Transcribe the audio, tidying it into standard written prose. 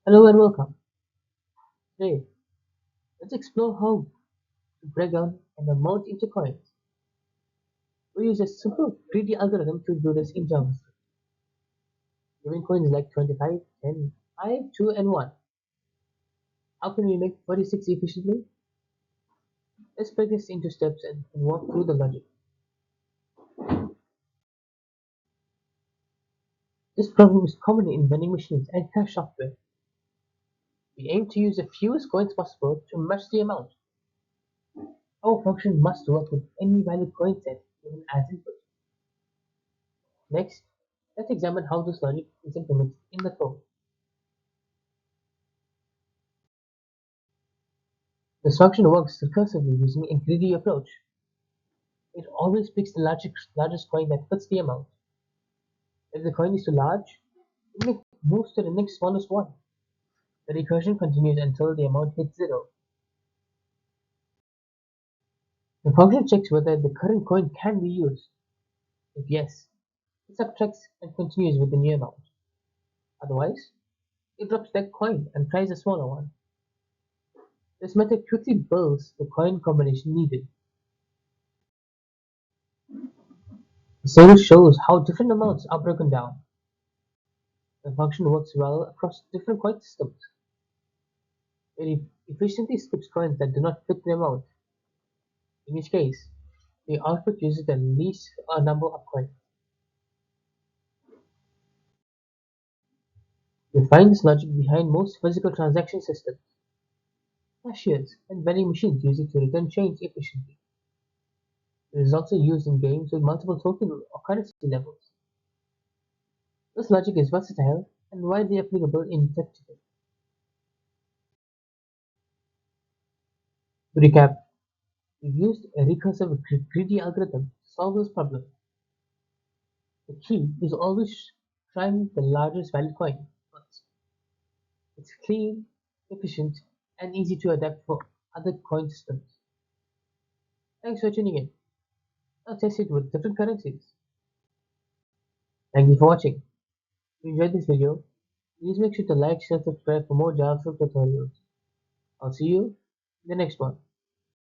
Hello and welcome. Today, let's explore how to break down an amount into coins. We use a simple 3D algorithm to do this in JavaScript, giving coins like 25, 10, 5, 2, and 1. How can we make 46 efficiently? Let's break this into steps and walk through the logic. This problem is common in vending machines and cash software. We aim to use the fewest coins possible to match the amount. Our function must work with any valid coin set given as input. Next, let's examine how this logic is implemented in the code. This function works recursively using a greedy approach. It always picks the largest coin that fits the amount. If the coin is too large, it moves to the next smallest one. The recursion continues until the amount hits 0. The function checks whether the current coin can be used. If yes, it subtracts and continues with the new amount. Otherwise, it drops that coin and tries a smaller one. This method quickly builds the coin combination needed. The table shows how different amounts are broken down. The function works well across different coin systems. It efficiently skips coins that do not fit the amount. In each case, the output uses the least number of coins. We find this logic behind most physical transaction systems. Cashiers and vending machines use it to return change efficiently. It is also used in games with multiple token or currency levels. This logic is versatile and widely applicable in tech today. To recap, we used a recursive greedy algorithm to solve this problem. The key is always trying the largest valid coin first. It's clean, efficient, and easy to adapt for other coin systems. Thanks for tuning in. Now test it with different currencies. Thank you for watching. If you enjoyed this video, please make sure to like, share, subscribe for more JavaScript tutorials. I'll see you in the next one.